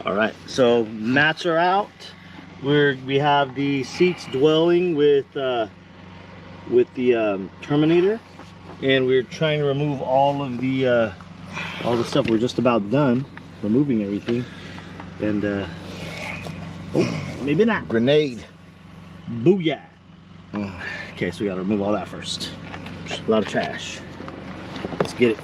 All right, so mats are out. We have the seats dwelling with the Terminator, and we're trying to remove all the stuff. We're just about done removing everything, and oh, maybe not. Grenade. Booyah. Okay, so we gotta remove all that first. A lot of trash. Let's get it.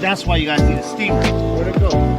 That's why you guys need a steamer. Where'd it go?